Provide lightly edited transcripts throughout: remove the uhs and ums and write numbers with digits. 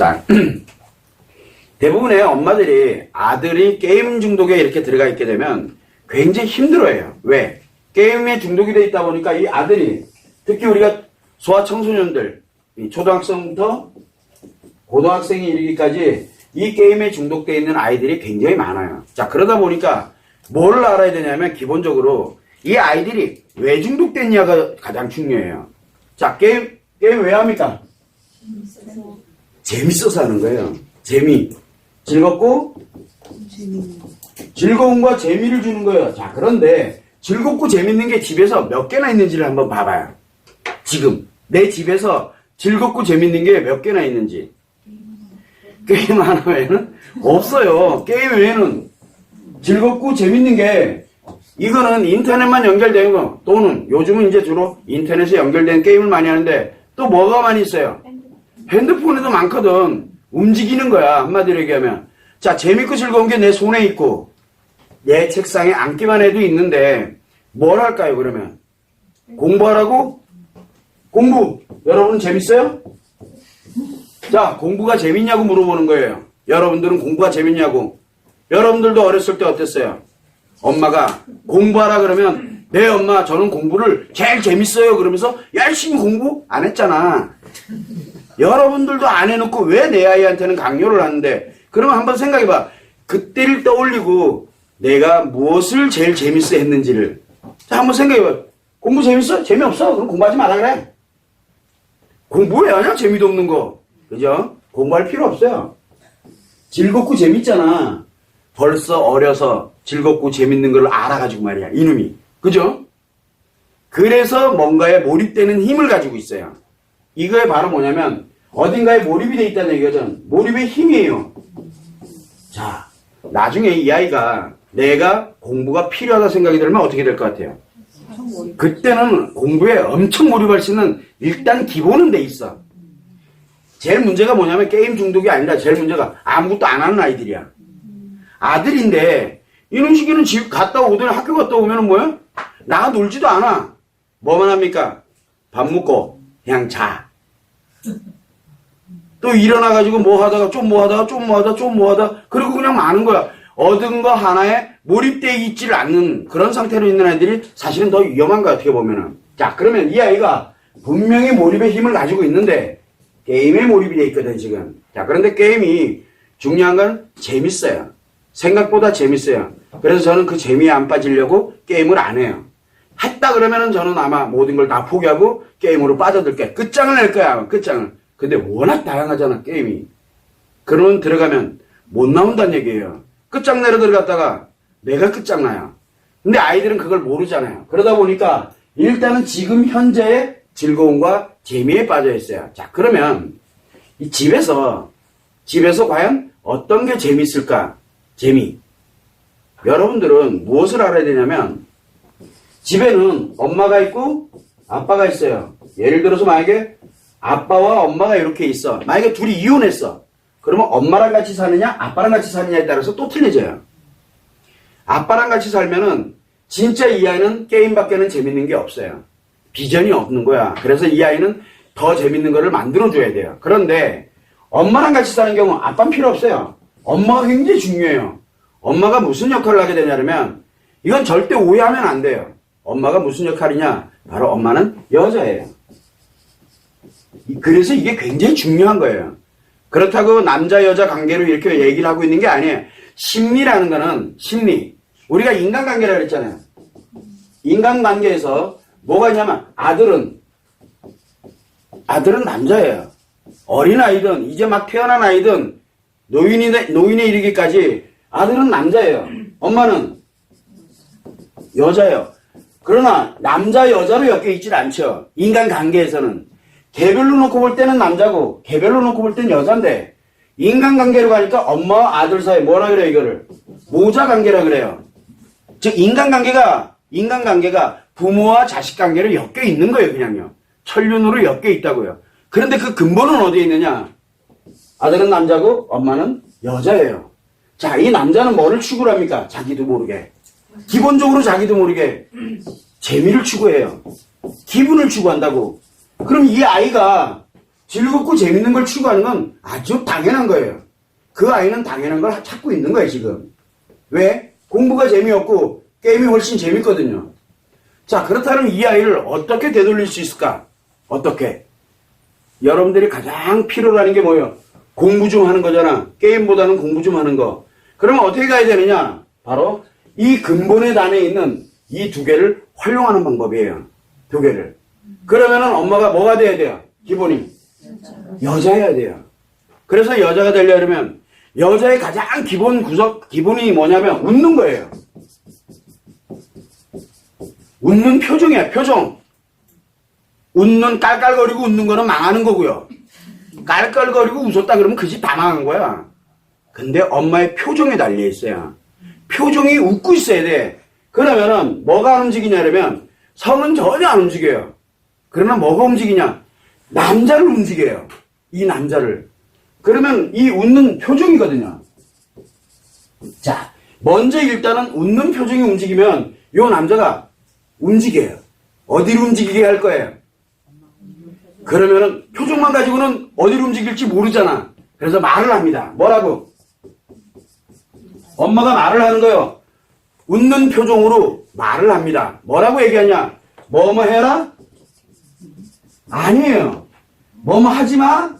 봅시다. 대부분의 엄마들이 아들이 게임 중독에 이렇게 들어가 있게 되면 굉장히 힘들어해요. 왜? 게임에 중독이 돼 있다 보니까 이 아들이, 특히 우리가 소아청소년들, 초등학생부터 고등학생이 이르기까지 이 게임에 중독되어 있는 아이들이 굉장히 많아요. 자, 그러다 보니까 뭘 알아야 되냐면 기본적으로 이 아이들이 왜 중독됐냐가 가장 중요해요. 자, 게임 왜 합니까? 재밌어서 하는 거예요. 즐겁고 즐거움과 재미를 주는 거예요. 자, 그런데 즐겁고 재밌는 게 집에서 몇 개나 있는지를 한번 봐봐요. 지금 내 집에서 즐겁고 재밌는 게 몇 개나 있는지. 게임 하나 외에는 없어요. 게임 외에는 즐겁고 재밌는 게, 이거는 인터넷만 연결되는 거, 또는 요즘은 이제 주로 인터넷에 연결된 게임을 많이 하는데 또 뭐가 많이 있어요? 핸드폰에도 많거든. 움직이는 거야, 한마디로 얘기하면. 자, 재밌고 즐거운 게 내 손에 있고 내 책상에 앉기만 해도 있는데 뭘 할까요, 그러면? 공부하라고? 공부! 여러분 재밌어요? 자, 공부가 재밌냐고 물어보는 거예요. 여러분들은 공부가 재밌냐고. 여러분들도 어렸을 때 어땠어요? 엄마가 공부하라 그러면, 네 엄마 저는 공부를 제일 재밌어요 그러면서 열심히 공부 안 했잖아. 여러분들도 안 해놓고 왜 내 아이한테는 강요를 하는데. 그러면 한번 생각해봐. 그때를 떠올리고 내가 무엇을 제일 재밌어 했는지를. 자, 한번 생각해봐. 공부 재밌어? 재미없어? 그럼 공부하지 마라 그래. 공부 왜 하냐? 재미도 없는 거. 그죠? 공부할 필요 없어요. 즐겁고 재밌잖아. 벌써 어려서 즐겁고 재밌는 걸 알아가지고 말이야, 이놈이. 그죠? 그래서 뭔가에 몰입되는 힘을 가지고 있어요. 이거에 바로 뭐냐면 어딘가에 몰입이 돼 있다는 얘기거든. 몰입의 힘이에요. 자, 나중에 이 아이가 내가 공부가 필요하다 생각이 들면 어떻게 될 것 같아요? 그때는 공부에 엄청 몰입할 수 있는 일단 기본은 돼 있어. 제일 문제가 뭐냐면 게임 중독이 아니라 제일 문제가 아무것도 안 하는 아이들이야. 아들인데 이런 시기는 집 갔다 오더니 학교 갔다 오면은 뭐야? 나가 놀지도 않아. 뭐만 합니까? 밥 먹고 그냥 자. 또 일어나가지고 뭐 하다가 그리고 그냥 마는 거야. 얻은 거 하나에 몰입되어 있지를 않는 그런 상태로 있는 아이들이 사실은 더 위험한 거야, 어떻게 보면은. 자, 그러면 이 아이가 분명히 몰입의 힘을 가지고 있는데 게임에 몰입이 돼 있거든, 지금. 자, 그런데 게임이 중요한 건 재밌어요. 생각보다 재밌어요. 그래서 저는 그 재미에 안 빠지려고 게임을 안 해요. 했다 그러면은 저는 아마 모든 걸 다 포기하고 게임으로 빠져들게. 끝장을 낼 거야, 끝장을. 근데 워낙 다양하잖아, 게임이. 그러면 들어가면 못 나온다는 얘기예요. 끝장내러 들어갔다가 내가 끝장나요. 근데 아이들은 그걸 모르잖아요. 그러다 보니까 일단은 지금 현재의 즐거움과 재미에 빠져 있어요. 자, 그러면 이 집에서 과연 어떤 게 재미있을까? 재미. 여러분들은 무엇을 알아야 되냐면 집에는 엄마가 있고 아빠가 있어요. 예를 들어서 만약에 아빠와 엄마가 이렇게 있어. 만약에 둘이 이혼했어. 그러면 엄마랑 같이 사느냐 아빠랑 같이 사느냐에 따라서 또 틀려져요. 아빠랑 같이 살면은 진짜 이 아이는 게임밖에는 재밌는 게 없어요. 비전이 없는 거야. 그래서 이 아이는 더 재밌는 거를 만들어줘야 돼요. 그런데 엄마랑 같이 사는 경우 아빠는 필요 없어요. 엄마가 굉장히 중요해요. 엄마가 무슨 역할을 하게 되냐면 이건 절대 오해하면 안 돼요. 엄마가 무슨 역할이냐? 바로 엄마는 여자예요. 그래서 이게 굉장히 중요한 거예요. 그렇다고 남자 여자 관계로 이렇게 얘기를 하고 있는 게 아니에요. 심리라는 거는 심리. 우리가 인간관계라고 그랬잖아요. 인간관계에서 뭐가 있냐면 아들은 남자예요. 어린아이든 이제 막 태어난 아이든 노인에 이르기까지 아들은 남자예요. 엄마는 여자예요. 그러나 남자 여자로 엮여 있질 않죠. 인간관계에서는. 개별로 놓고 볼 때는 남자고 개별로 놓고 볼 때는 여잔데 인간관계로 가니까 엄마와 아들 사이 뭐라 그래요, 이거를? 모자관계라 그래요. 즉 인간관계가 부모와 자식관계로 엮여 있는 거예요, 그냥요. 천륜으로 엮여 있다고요. 그런데 그 근본은 어디에 있느냐? 아들은 남자고 엄마는 여자예요. 자, 이 남자는 뭐를 추구를 합니까? 자기도 모르게. 기본적으로 자기도 모르게 재미를 추구해요. 기분을 추구한다고. 그럼 이 아이가 즐겁고 재밌는 걸 추구하는 건 아주 당연한 거예요. 그 아이는 당연한 걸 찾고 있는 거예요, 지금. 왜? 공부가 재미없고 게임이 훨씬 재밌거든요. 자, 그렇다면 이 아이를 어떻게 되돌릴 수 있을까? 어떻게? 여러분들이 가장 필요로 하는 게 뭐예요? 공부 좀 하는 거잖아. 게임보다는 공부 좀 하는 거. 그러면 어떻게 가야 되느냐? 바로 이 근본의 단에 있는 이 두 개를 활용하는 방법이에요. 두 개를. 그러면은 엄마가 뭐가 돼야 돼요? 기본이. 여자여야 돼요. 그래서 여자가 되려면 여자의 가장 기본이 뭐냐면 웃는 거예요. 웃는 표정이야, 표정. 웃는, 깔깔거리고 웃는 거는 망하는 거고요. 깔깔거리고 웃었다 그러면 그 집 다 망한 거야. 근데 엄마의 표정에 달려 있어요. 표정이 웃고 있어야 돼. 그러면은 뭐가 안 움직이냐면 성은 전혀 안 움직여요. 그러나 뭐가 움직이냐? 남자를 움직여요. 이 남자를. 그러면 이 웃는 표정이거든요. 자, 먼저 일단은 웃는 표정이 움직이면 이 남자가 움직여요. 어디로 움직이게 할 거예요? 그러면은 표정만 가지고는 어디로 움직일지 모르잖아. 그래서 말을 합니다. 뭐라고? 엄마가 말을 하는 거예요. 웃는 표정으로 말을 합니다. 뭐라고 얘기하냐? 뭐뭐 해라? 아니에요. 뭐뭐 하지 마?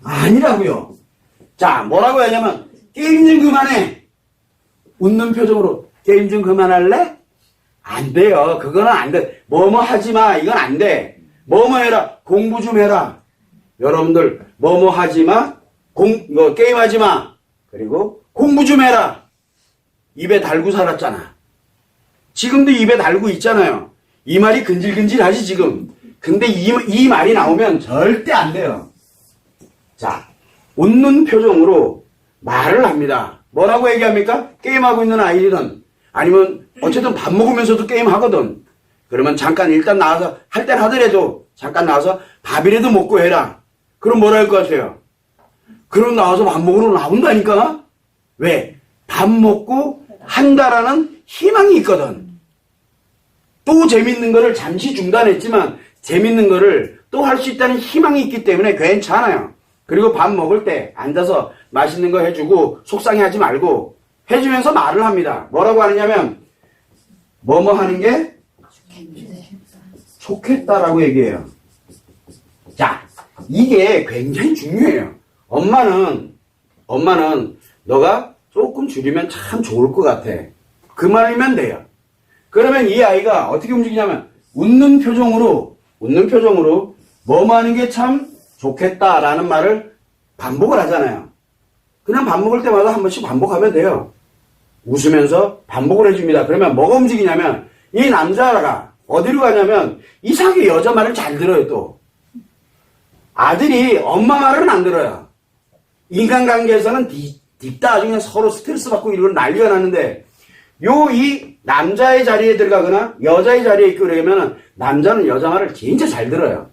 아니라고요. 자, 뭐라고 하냐면 게임 좀 그만해. 웃는 표정으로 게임 좀 그만할래? 안 돼요. 그거는 안 돼. 뭐뭐 하지 마. 이건 안 돼. 뭐뭐 해라. 공부 좀 해라. 여러분들 뭐뭐 하지 마. 이거 게임하지 마. 그리고 공부 좀 해라. 입에 달고 살았잖아. 지금도 입에 달고 있잖아요. 이 말이 근질근질하지 지금. 근데 이 말이 나오면 절대 안 돼요. 자, 웃는 표정으로 말을 합니다. 뭐라고 얘기합니까? 게임하고 있는 아이들은. 아니면 어쨌든 밥 먹으면서도 게임하거든. 그러면 잠깐 일단 나와서 할 땐 하더라도 잠깐 나와서 밥이라도 먹고 해라. 그럼 뭐라 할 것 같아요? 그럼 나와서 밥 먹으러 나온다니까? 왜? 밥 먹고 한다라는 희망이 있거든. 또 재밌는 거를 잠시 중단했지만 재밌는 거를 또 할 수 있다는 희망이 있기 때문에 괜찮아요. 그리고 밥 먹을 때 앉아서 맛있는 거 해주고 속상해하지 말고 해주면서 말을 합니다. 뭐라고 하느냐면 뭐뭐 하는 게 좋겠다라고 얘기해요. 자, 이게 굉장히 중요해요. 엄마는 너가 조금 줄이면 참 좋을 것 같아. 그 말이면 돼요. 그러면 이 아이가 어떻게 움직이냐면 웃는 표정으로 뭐뭐 하는 게 참 좋겠다라는 말을 반복을 하잖아요. 그냥 밥 먹을 때마다 한 번씩 반복하면 돼요. 웃으면서 반복을 해줍니다. 그러면 뭐가 움직이냐면 이 남자가 어디로 가냐면 이상하게 여자 말을 잘 들어요. 또 아들이 엄마 말은 안 들어요. 인간관계에서는 딥다 아주 그냥 서로 스트레스 받고 이러고 난리가 나는데 이 남자의 자리에 들어가거나 여자의 자리에 있고 그러면 남자는 여자 말을 진짜 잘 들어요.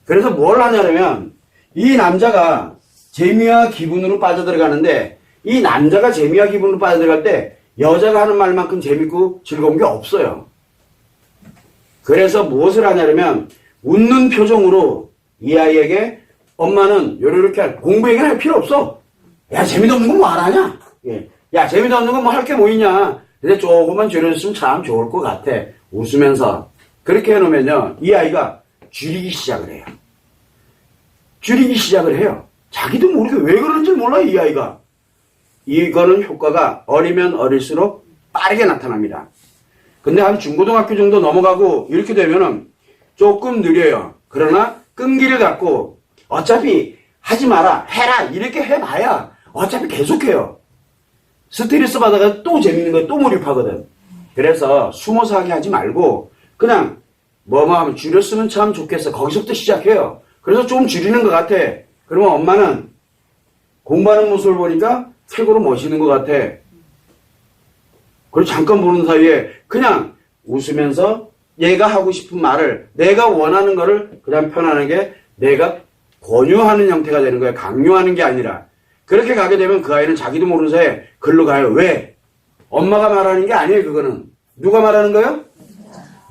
그래서 뭘 하냐면 이 남자가 재미와 기분으로 빠져들어가는데 이 남자가 재미와 기분으로 빠져들어갈 때 여자가 하는 말만큼 재밌고 즐거운 게 없어요. 그래서 무엇을 하냐면 웃는 표정으로 이 아이에게 엄마는 요렇게 공부 얘기는 할 필요 없어. 야, 재미도 없는 건 뭐 안 하냐? 예. 야, 재미도 없는 건 뭐 할 게 뭐 있냐? 근데 조금만 줄여줬으면 참 좋을 것 같아. 웃으면서. 그렇게 해놓으면요, 이 아이가 줄이기 시작을 해요. 줄이기 시작을 해요. 자기도 모르게 왜 그런지 몰라, 이 아이가. 이거는 효과가 어리면 어릴수록 빠르게 나타납니다. 근데 한 중고등학교 정도 넘어가고 이렇게 되면은 조금 느려요. 그러나 끈기를 갖고 어차피 하지 마라, 해라, 이렇게 해봐야 어차피 계속해요. 스트레스 받아가 또 재밌는 거 또 몰입하거든. 그래서 숨어서 하게 하지 말고 그냥 뭐뭐 하면 줄였으면 참 좋겠어. 거기서부터 시작해요. 그래서 좀 줄이는 것 같아. 그러면 엄마는 공부하는 모습을 보니까 최고로 멋있는 것 같아. 그리고 잠깐 보는 사이에 그냥 웃으면서 얘가 하고 싶은 말을 내가 원하는 거를 그냥 편안하게 내가 권유하는 형태가 되는 거예요. 강요하는 게 아니라. 그렇게 가게 되면 그 아이는 자기도 모르는 사이에 글로 가요. 왜? 엄마가 말하는 게 아니에요. 그거는. 누가 말하는 거예요?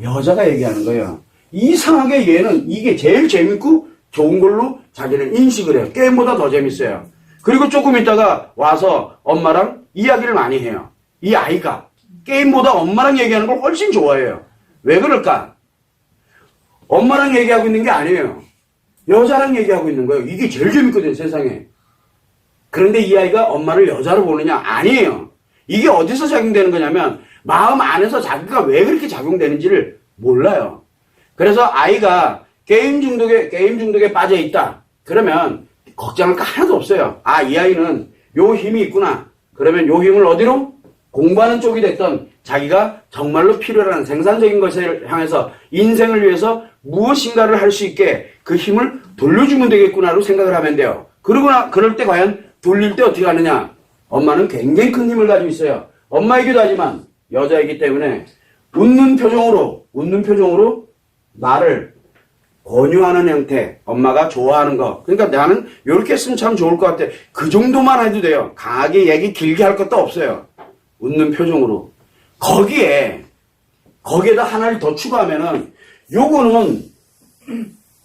여자가 얘기하는 거예요. 이상하게 얘는 이게 제일 재밌고 좋은 걸로 자기는 인식을 해요. 게임보다 더 재밌어요. 그리고 조금 있다가 와서 엄마랑 이야기를 많이 해요. 이 아이가 게임보다 엄마랑 얘기하는 걸 훨씬 좋아해요. 왜 그럴까? 엄마랑 얘기하고 있는 게 아니에요. 여자랑 얘기하고 있는 거예요. 이게 제일 재밌거든요, 세상에. 그런데 이 아이가 엄마를 여자로 보느냐? 아니에요. 이게 어디서 작용되는 거냐면 마음 안에서 자기가 왜 그렇게 작용되는지를 몰라요. 그래서 아이가 게임 중독에 빠져 있다. 그러면 걱정할 거 하나도 없어요. 아, 이 아이는 요 힘이 있구나. 그러면 요 힘을 어디로? 공부하는 쪽이 됐던 자기가 정말로 필요한 생산적인 것을 향해서 인생을 위해서 무엇인가를 할 수 있게 그 힘을 돌려주면 되겠구나로 생각을 하면 돼요. 그럴 때 과연 돌릴 때 어떻게 하느냐? 엄마는 굉장히 큰 힘을 가지고 있어요. 엄마이기도 하지만 여자이기 때문에 웃는 표정으로 나를 권유하는 형태, 엄마가 좋아하는 거. 그러니까 나는 이렇게 했으면 참 좋을 것 같아. 그 정도만 해도 돼요. 강하게 얘기 길게 할 것도 없어요. 웃는 표정으로. 거기에다 하나를 더 추가하면은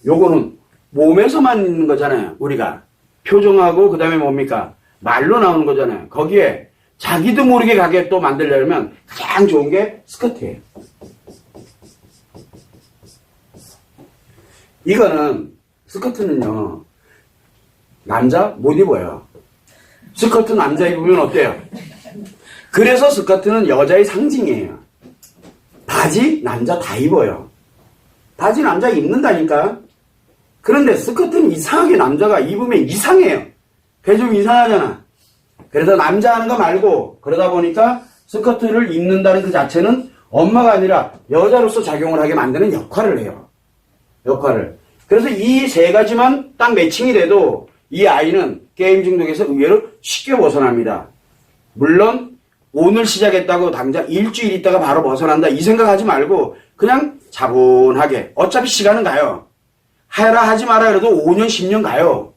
요거는 몸에서만 있는 거잖아요. 우리가 표정하고 그 다음에 뭡니까? 말로 나오는 거잖아요. 거기에 자기도 모르게 가게 또 만들려면 가장 좋은 게 스커트예요. 스커트는요, 남자 못 입어요. 스커트 남자 입으면 어때요? 그래서 스커트는 여자의 상징이에요. 바지 남자 다 입어요. 바지 남자 입는다니까. 그런데 스커트는 이상하게 남자가 입으면 이상해요. 그게 좀 이상하잖아. 그래서 남자 하는 거 말고 그러다 보니까 스커트를 입는다는 그 자체는 엄마가 아니라 여자로서 작용을 하게 만드는 역할을 해요. 그래서 이 세 가지만 딱 매칭이 돼도 이 아이는 게임 중독에서 의외로 쉽게 벗어납니다. 물론 오늘 시작했다고 당장 일주일 있다가 바로 벗어난다 이 생각하지 말고 그냥 차분하게 어차피 시간은 가요. 해라 하지 마라 그래도 5년 10년 가요.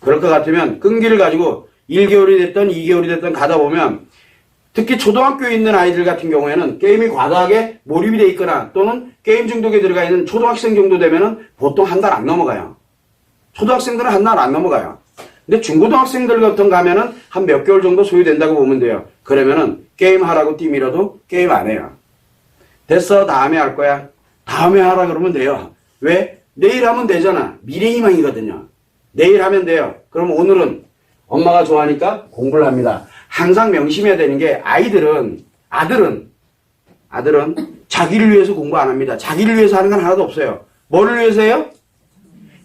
그럴 것 같으면 끈기를 가지고 1개월이 됐든 2개월이 됐든 가다 보면 특히 초등학교에 있는 아이들 같은 경우에는 게임이 과다하게 몰입이 돼 있거나 또는 게임 중독에 들어가 있는 초등학생 정도 되면은 보통 한 달 안 넘어가요. 초등학생들은 한 달 안 넘어가요. 근데 중고등학생들 같은 가면은 한 몇 개월 정도 소요된다고 보면 돼요. 그러면은 게임 하라고 띠밀어도 게임 안 해요. 됐어, 다음에 할 거야. 다음에 하라 그러면 돼요. 왜? 내일 하면 되잖아. 미래희망이거든요. 내일 하면 돼요. 그럼 오늘은 엄마가 좋아하니까 공부를 합니다. 항상 명심해야 되는 게 아들은 자기를 위해서 공부 안 합니다. 자기를 위해서 하는 건 하나도 없어요. 뭐를 위해서 해요?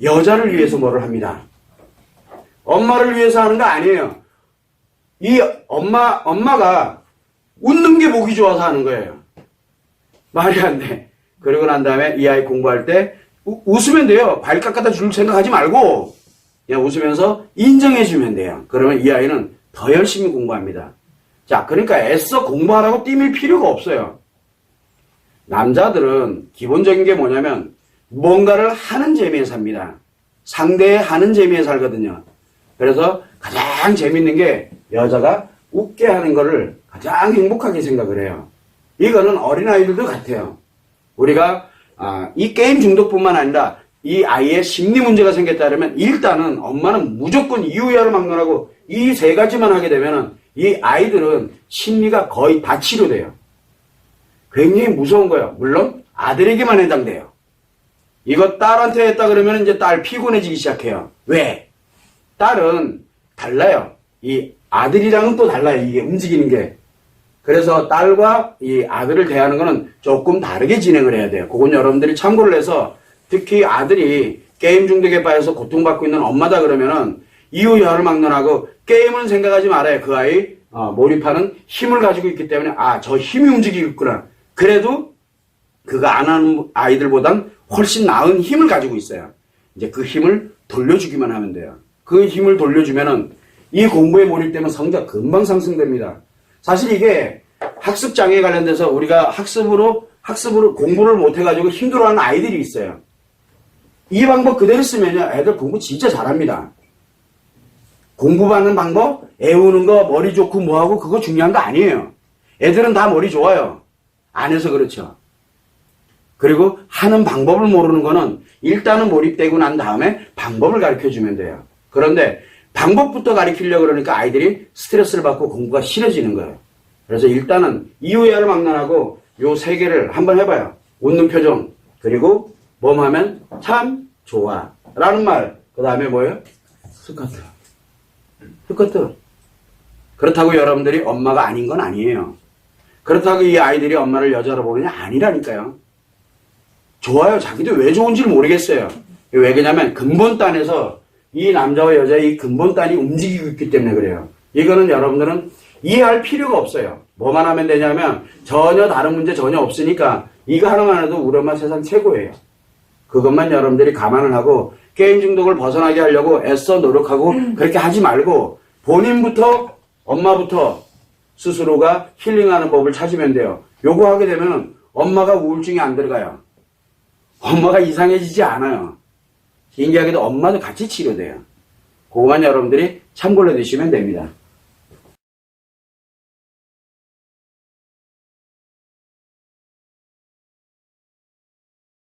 여자를 위해서 뭐를 합니다. 엄마를 위해서 하는 거 아니에요. 이 엄마가 웃는 게 보기 좋아서 하는 거예요. 말이 안 돼. 그러고 난 다음에 이 아이 공부할 때 웃으면 돼요. 발칵 갖다 줄 생각하지 말고 그냥 웃으면서 인정해주면 돼요. 그러면 이 아이는 더 열심히 공부합니다. 자, 그러니까 애써 공부하라고 띠밀 필요가 없어요. 남자들은 기본적인 게 뭐냐면 뭔가를 하는 재미에 삽니다. 상대의 하는 재미에 살거든요. 그래서 가장 재밌는 게 여자가 웃게 하는 거를 가장 행복하게 생각을 해요. 이거는 어린아이들도 같아요. 우리가 이 게임 중독뿐만 아니라 이 아이의 심리 문제가 생겼다 그러면 일단은 엄마는 무조건 이유야를 막론하고 이 세 가지만 하게 되면은 이 아이들은 심리가 거의 다 치료돼요. 굉장히 무서운 거예요. 물론 아들에게만 해당돼요. 이거 딸한테 했다 그러면 이제 딸 피곤해지기 시작해요. 왜? 딸은 달라요. 이 아들이랑은 또 달라요. 이게 움직이는 게. 그래서 딸과 이 아들을 대하는 거는 조금 다르게 진행을 해야 돼요. 그건 여러분들이 참고를 해서 특히 아들이 게임 중독에 빠져서 고통받고 있는 엄마다 그러면은 이유야를 막론하고 게임은 생각하지 말아요. 그 아이 몰입하는 힘을 가지고 있기 때문에 저 힘이 움직이겠구나. 그래도 그가 안 하는 아이들보단 훨씬 나은 힘을 가지고 있어요. 이제 그 힘을 돌려주기만 하면 돼요. 그 힘을 돌려주면은 이 공부에 몰입되면 성적 금방 상승됩니다. 사실 이게 학습 장애에 관련돼서 우리가 학습으로 공부를 못 해가지고 힘들어하는 아이들이 있어요. 이 방법 그대로 쓰면요, 애들 공부 진짜 잘합니다. 공부받는 방법, 애우는 거, 머리 좋고 뭐하고 그거 중요한 거 아니에요. 애들은 다 머리 좋아요. 안 해서 그렇죠. 그리고 하는 방법을 모르는 거는 일단은 몰입되고 난 다음에 방법을 가르쳐 주면 돼요. 그런데 방법부터 가르치려고 그러니까 아이들이 스트레스를 받고 공부가 싫어지는 거예요. 그래서 일단은 이유야를 막론하고 요 세 개를 한번 해봐요. 웃는 표정, 그리고 뭐뭐 하면 참 좋아 라는 말, 그 다음에 뭐예요? 스쿼트. 스쿼트. 그렇다고 여러분들이 엄마가 아닌 건 아니에요. 그렇다고 이 아이들이 엄마를 여자로 보느냐? 아니라니까요. 좋아요. 자기도 왜 좋은지를 모르겠어요. 왜 그러냐면 근본단에서 이 남자와 여자의 이 근본단이 움직이고 있기 때문에 그래요. 이거는 여러분들은 이해할 필요가 없어요. 뭐만 하면 되냐면 전혀 다른 문제 전혀 없으니까 이거 하나만 해도 우리 엄마 세상 최고예요. 그것만 여러분들이 감안을 하고 게임 중독을 벗어나게 하려고 애써 노력하고 그렇게 하지 말고 본인부터 엄마부터 스스로가 힐링하는 법을 찾으면 돼요. 요거 하게 되면 엄마가 우울증이 안 들어가요. 엄마가 이상해지지 않아요. 신기하게도 엄마도 같이 치료돼요. 그거만 여러분들이 참고로 드시면 됩니다.